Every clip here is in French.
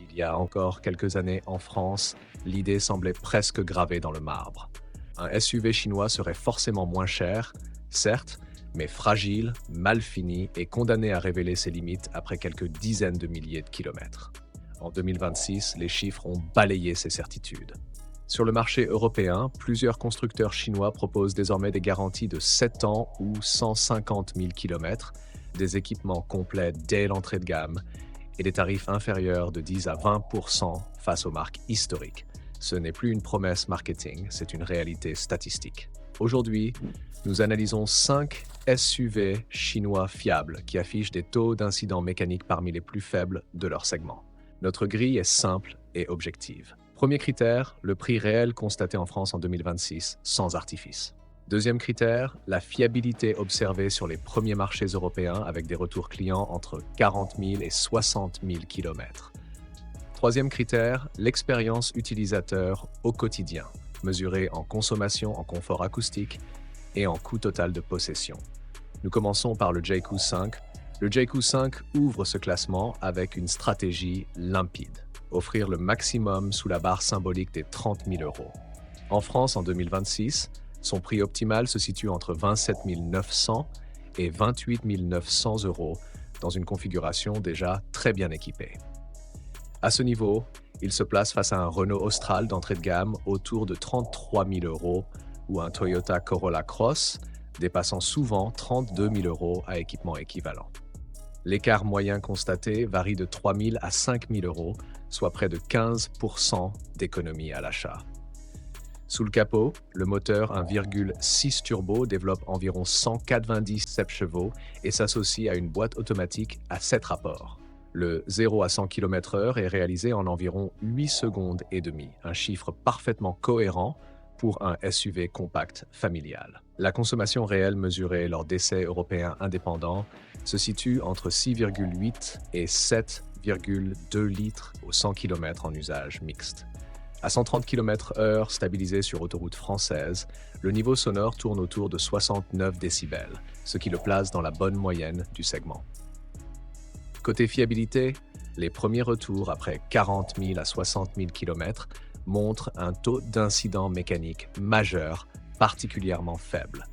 Il y a encore quelques années, en France, l'idée semblait presque gravée dans le marbre. Un SUV chinois serait forcément moins cher, certes, mais fragile, mal fini et condamné à révéler ses limites après quelques dizaines de milliers de kilomètres. En 2026, les chiffres ont balayé ces certitudes. Sur le marché européen, plusieurs constructeurs chinois proposent désormais des garanties de 7 ans ou 150 000 km, des équipements complets dès l'entrée de gamme et des tarifs inférieurs de 10 à 20% face aux marques historiques. Ce n'est plus une promesse marketing, c'est une réalité statistique. Aujourd'hui, nous analysons 5 SUV chinois fiables qui affichent des taux d'incidents mécaniques parmi les plus faibles de leur segment. Notre grille est simple et objective. Premier critère, le prix réel constaté en France en 2026, sans artifice. Deuxième critère, la fiabilité observée sur les premiers marchés européens avec des retours clients entre 40 000 et 60 000 km. Troisième critère, l'expérience utilisateur au quotidien, mesurée en consommation, en confort acoustique et en coût total de possession. Nous commençons par le JQ5. Le JQ5 ouvre ce classement avec une stratégie limpide. Offrir le maximum sous la barre symbolique des 30 000 euros. En France, en 2026, son prix optimal se situe entre 27 900 et 28 900 euros dans une configuration déjà très bien équipée. À ce niveau, il se place face à un Renault Austral d'entrée de gamme autour de 33 000 euros ou un Toyota Corolla Cross dépassant souvent 32 000 euros à équipement équivalent. L'écart moyen constaté varie de 3 000 à 5 000 euros, soit près de 15% d'économie à l'achat. Sous le capot, le moteur 1,6 turbo développe environ 197 chevaux et s'associe à une boîte automatique à 7 rapports. Le 0 à 100 km/h est réalisé en environ 8 secondes et demie, un chiffre parfaitement cohérent pour un SUV compact familial. La consommation réelle mesurée lors d'essais européens indépendants se situe entre 6,8 et 7,2 litres au 100 km en usage mixte. À 130 km/h stabilisé sur autoroute française, le niveau sonore tourne autour de 69 décibels, ce qui le place dans la bonne moyenne du segment. Côté fiabilité, les premiers retours après 40 000 à 60 000 km montrent un taux d'incident mécanique majeur particulièrement faible.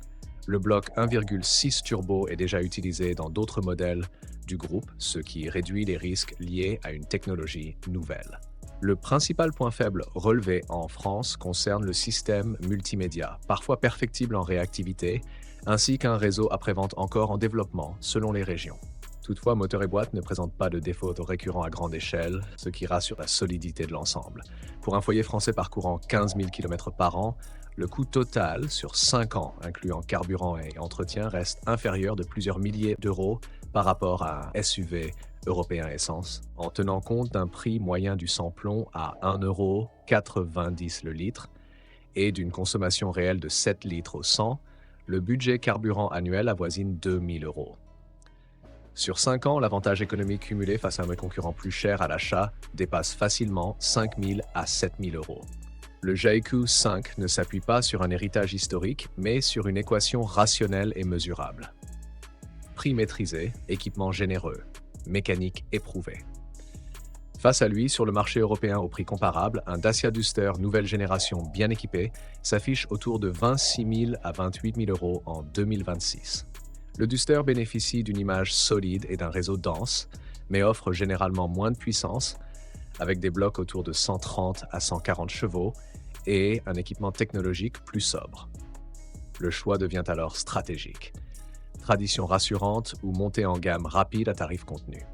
Le bloc 1,6 turbo est déjà utilisé dans d'autres modèles du groupe, ce qui réduit les risques liés à une technologie nouvelle. Le principal point faible relevé en France concerne le système multimédia, parfois perfectible en réactivité, ainsi qu'un réseau après-vente encore en développement selon les régions. Toutefois, moteur et boîte ne présentent pas de défauts récurrents à grande échelle, ce qui rassure la solidité de l'ensemble. Pour un foyer français parcourant 15 000 km par an, le coût total sur 5 ans, incluant carburant et entretien, reste inférieur de plusieurs milliers d'euros par rapport à un SUV européen essence, en tenant compte d'un prix moyen du sans-plomb à 1,90 € le litre et d'une consommation réelle de 7 litres au 100, le budget carburant annuel avoisine 2 000 euros. Sur 5 ans, l'avantage économique cumulé face à un concurrent plus cher à l'achat dépasse facilement 5 000 à 7 000 euros. Le JQ5 ne s'appuie pas sur un héritage historique, mais sur une équation rationnelle et mesurable. Prix maîtrisé, équipement généreux, mécanique éprouvée. Face à lui, sur le marché européen au prix comparable, un Dacia Duster nouvelle génération bien équipé s'affiche autour de 26 000 à 28 000 euros en 2026. Le Duster bénéficie d'une image solide et d'un réseau dense, mais offre généralement moins de puissance, avec des blocs autour de 130 à 140 chevaux et un équipement technologique plus sobre. Le choix devient alors stratégique. Tradition rassurante ou montée en gamme rapide à tarif contenu.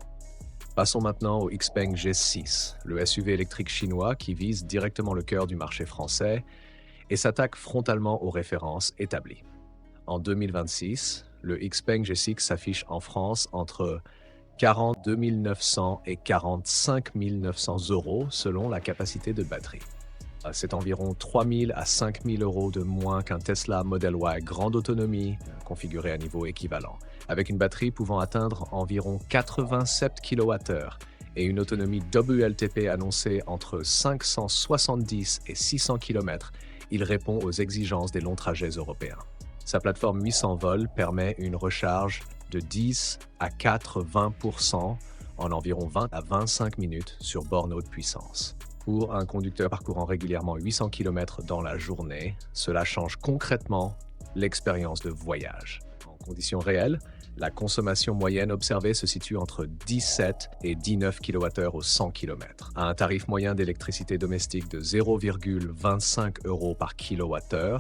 Passons maintenant au Xpeng G6, le SUV électrique chinois qui vise directement le cœur du marché français et s'attaque frontalement aux références établies. En 2026, le Xpeng G6 s'affiche en France entre 42 900 et 45 900 euros selon la capacité de batterie. C'est environ 3 000 à 5 000 euros de moins qu'un Tesla Model Y grande autonomie, configuré à niveau équivalent, avec une batterie pouvant atteindre environ 87 kWh et une autonomie WLTP annoncée entre 570 et 600 km. Il répond aux exigences des longs trajets européens. Sa plateforme 800 volts permet une recharge de 10 à 80% en environ 20 à 25 minutes sur borne haute puissance. Pour un conducteur parcourant régulièrement 800 km dans la journée, cela change concrètement l'expérience de voyage. En conditions réelles, la consommation moyenne observée se situe entre 17 et 19 kWh au 100 km. À un tarif moyen d'électricité domestique de 0,25 € par kWh,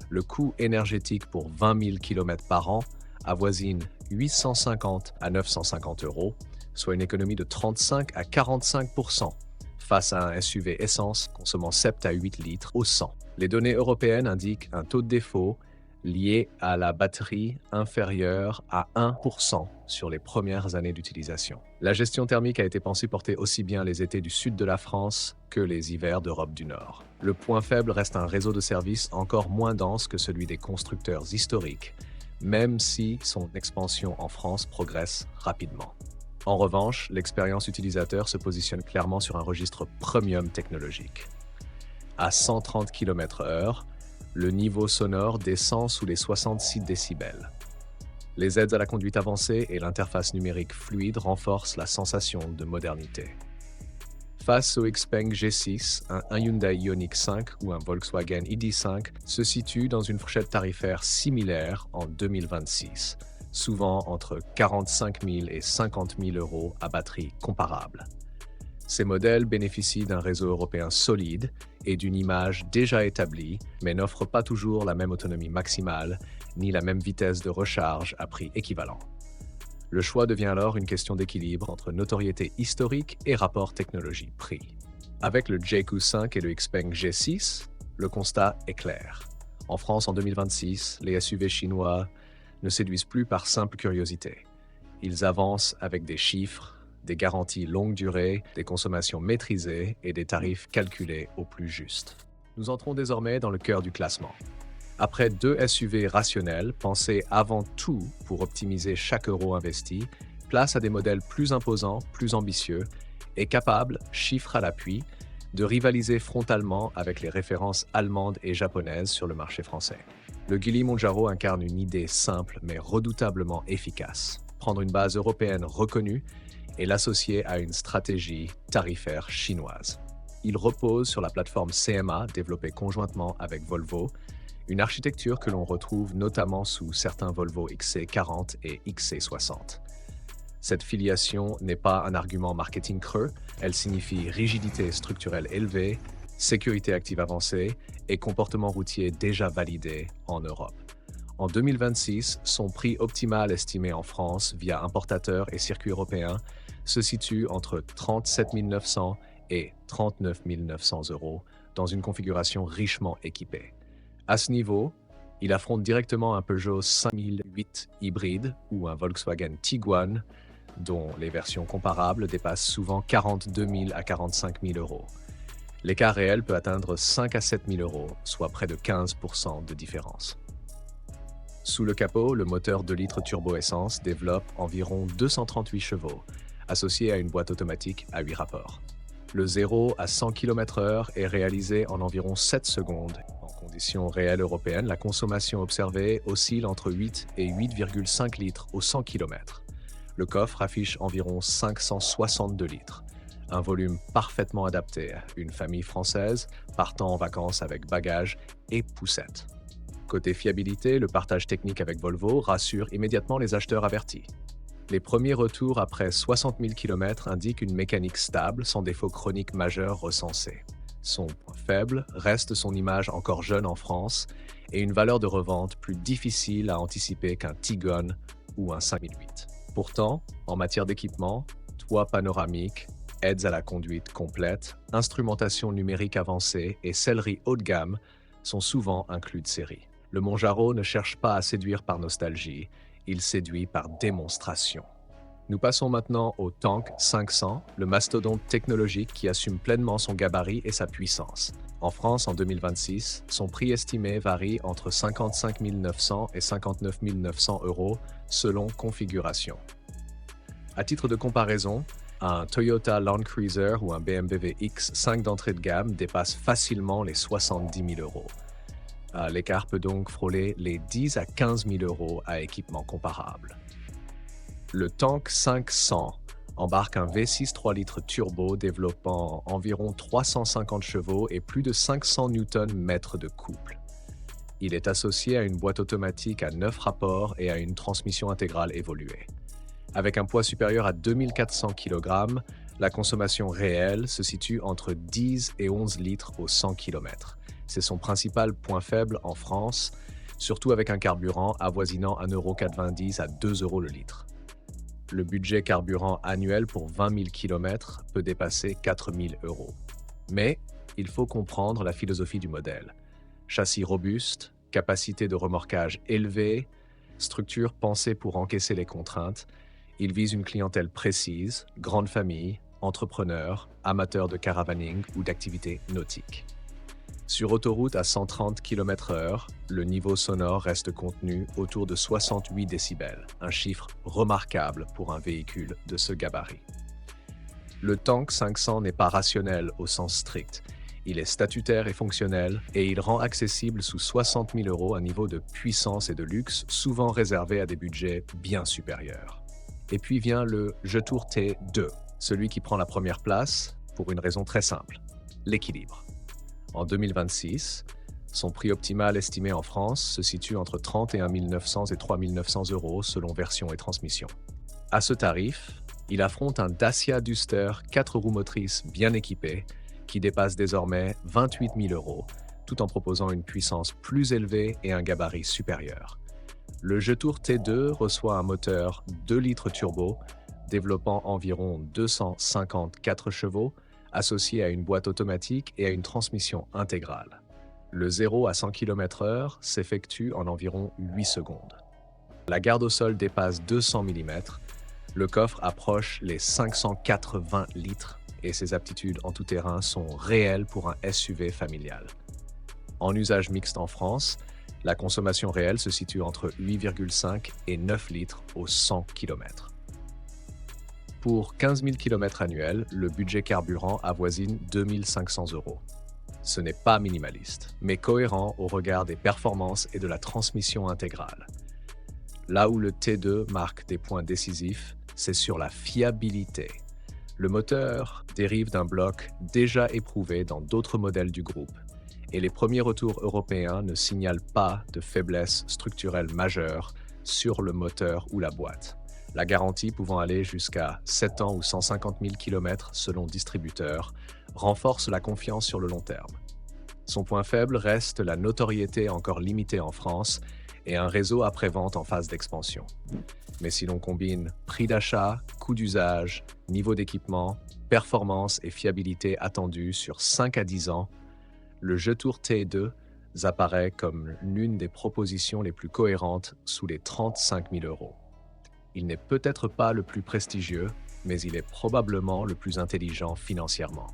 le coût énergétique pour 20 000 km par an avoisine 850 à 950 €, soit une économie de 35 à 45% face à un SUV essence consommant 7 à 8 litres au 100. Les données européennes indiquent un taux de défaut lié à la batterie inférieur à 1% sur les premières années d'utilisation. La gestion thermique a été pensée porter aussi bien les étés du sud de la France que les hivers d'Europe du Nord. Le point faible reste un réseau de services encore moins dense que celui des constructeurs historiques, même si son expansion en France progresse rapidement. En revanche, l'expérience utilisateur se positionne clairement sur un registre premium technologique. À 130 km/h, le niveau sonore descend sous les 66 décibels. Les aides à la conduite avancée et l'interface numérique fluide renforcent la sensation de modernité. Face au Xpeng G6, un Hyundai Ioniq 5 ou un Volkswagen ID.5 se situent dans une fourchette tarifaire similaire en 2026, souvent entre 45 000 et 50 000 € à batterie comparable. Ces modèles bénéficient d'un réseau européen solide et d'une image déjà établie, mais n'offrent pas toujours la même autonomie maximale ni la même vitesse de recharge à prix équivalent. Le choix devient alors une question d'équilibre entre notoriété historique et rapport technologie-prix. Avec le JQ5 et le Xpeng G6, le constat est clair. En France, en 2026, les SUV chinois ne séduisent plus par simple curiosité. Ils avancent avec des chiffres, des garanties longue durée, des consommations maîtrisées et des tarifs calculés au plus juste. Nous entrons désormais dans le cœur du classement. Après deux SUV rationnels, pensés avant tout pour optimiser chaque euro investi, place à des modèles plus imposants, plus ambitieux et capables, chiffres à l'appui, de rivaliser frontalement avec les références allemandes et japonaises sur le marché français. Le Geely Monjaro incarne une idée simple mais redoutablement efficace. Prendre une base européenne reconnue et l'associer à une stratégie tarifaire chinoise. Il repose sur la plateforme CMA développée conjointement avec Volvo, une architecture que l'on retrouve notamment sous certains Volvo XC40 et XC60. Cette filiation n'est pas un argument marketing creux, elle signifie rigidité structurelle élevée, sécurité active avancée et comportement routier déjà validé en Europe. En 2026, son prix optimal estimé en France via importateur et circuit européen se situe entre 37 900 et 39 900 € dans une configuration richement équipée. À ce niveau, il affronte directement un Peugeot 5008 hybride ou un Volkswagen Tiguan, dont les versions comparables dépassent souvent 42 000 à 45 000 €. L'écart réel peut atteindre 5 à 7 000 €, soit près de 15% de différence. Sous le capot, le moteur 2 litres turbo-essence développe environ 238 chevaux, associé à une boîte automatique à 8 rapports. Le 0 à 100 km/h est réalisé en environ 7 secondes. En conditions réelles européennes, la consommation observée oscille entre 8 et 8,5 litres au 100 km. Le coffre affiche environ 562 litres, un volume parfaitement adapté à une famille française partant en vacances avec bagages et poussette. Côté fiabilité, le partage technique avec Volvo rassure immédiatement les acheteurs avertis. Les premiers retours après 60 000 km indiquent une mécanique stable sans défaut chronique majeur recensé. Son point faible reste son image encore jeune en France et une valeur de revente plus difficile à anticiper qu'un Tiguan ou un 5008. Pourtant, en matière d'équipement, toit panoramique, aides à la conduite complète, instrumentation numérique avancée et sellerie haut de gamme sont souvent inclus de série. Le Monjaro ne cherche pas à séduire par nostalgie, il séduit par démonstration. Nous passons maintenant au Tank 500, le mastodonte technologique qui assume pleinement son gabarit et sa puissance. En France, en 2026, son prix estimé varie entre 55 900 et 59 900 € selon configuration. À titre de comparaison, un Toyota Land Cruiser ou un BMW X5 d'entrée de gamme dépasse facilement les 70 000 €. L'écart peut donc frôler les 10 à 15 000 € à équipement comparable. Le Tank 500 embarque un V6 3 litres turbo développant environ 350 chevaux et plus de 500 Nm de couple. Il est associé à une boîte automatique à 9 rapports et à une transmission intégrale évoluée. Avec un poids supérieur à 2400 kg, la consommation réelle se situe entre 10 et 11 litres au 100 km. C'est son principal point faible en France, surtout avec un carburant avoisinant 1,90 € à 2 € le litre. Le budget carburant annuel pour 20 000 km peut dépasser 4 000 €. Mais il faut comprendre la philosophie du modèle. Châssis robuste, capacité de remorquage élevée, structure pensée pour encaisser les contraintes, il vise une clientèle précise, grande famille, entrepreneurs, amateurs de caravaning ou d'activités nautiques. Sur autoroute à 130 km/h, le niveau sonore reste contenu autour de 68 décibels, un chiffre remarquable pour un véhicule de ce gabarit. Le Tank 500 n'est pas rationnel au sens strict. Il est statutaire et fonctionnel et il rend accessible sous 60 000 € un niveau de puissance et de luxe souvent réservé à des budgets bien supérieurs. Et puis vient le Jetour T2, celui qui prend la première place pour une raison très simple, l'équilibre. En 2026, son prix optimal estimé en France se situe entre 31 900 et 3 900 € selon version et transmission. À ce tarif, il affronte un Dacia Duster 4 roues motrices bien équipé qui dépasse désormais 28 000 €, tout en proposant une puissance plus élevée et un gabarit supérieur. Le Jetour T2 reçoit un moteur 2 litres turbo, développant environ 254 chevaux, associé à une boîte automatique et à une transmission intégrale. Le 0 à 100 km/h s'effectue en environ 8 secondes. La garde au sol dépasse 200 mm, le coffre approche les 580 litres et ses aptitudes en tout-terrain sont réelles pour un SUV familial. En usage mixte en France, la consommation réelle se situe entre 8,5 et 9 litres au 100 km. Pour 15 000 km annuels, le budget carburant avoisine 2 500 €. Ce n'est pas minimaliste, mais cohérent au regard des performances et de la transmission intégrale. Là où le T2 marque des points décisifs, c'est sur la fiabilité. Le moteur dérive d'un bloc déjà éprouvé dans d'autres modèles du groupe, et les premiers retours européens ne signalent pas de faiblesse structurelle majeure sur le moteur ou la boîte. La garantie pouvant aller jusqu'à 7 ans ou 150 000 km selon distributeur, renforce la confiance sur le long terme. Son point faible reste la notoriété encore limitée en France et un réseau après-vente en phase d'expansion. Mais si l'on combine prix d'achat, coût d'usage, niveau d'équipement, performance et fiabilité attendue sur 5 à 10 ans, le Jetour T2 apparaît comme l'une des propositions les plus cohérentes sous les 35 000 €. Il n'est peut-être pas le plus prestigieux, mais il est probablement le plus intelligent financièrement.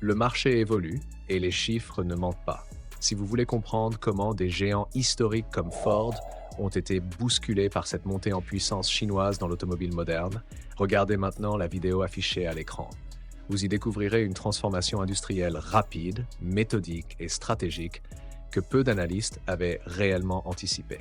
Le marché évolue et les chiffres ne mentent pas. Si vous voulez comprendre comment des géants historiques comme Ford ont été bousculés par cette montée en puissance chinoise dans l'automobile moderne, regardez maintenant la vidéo affichée à l'écran. Vous y découvrirez une transformation industrielle rapide, méthodique et stratégique que peu d'analystes avaient réellement anticipée.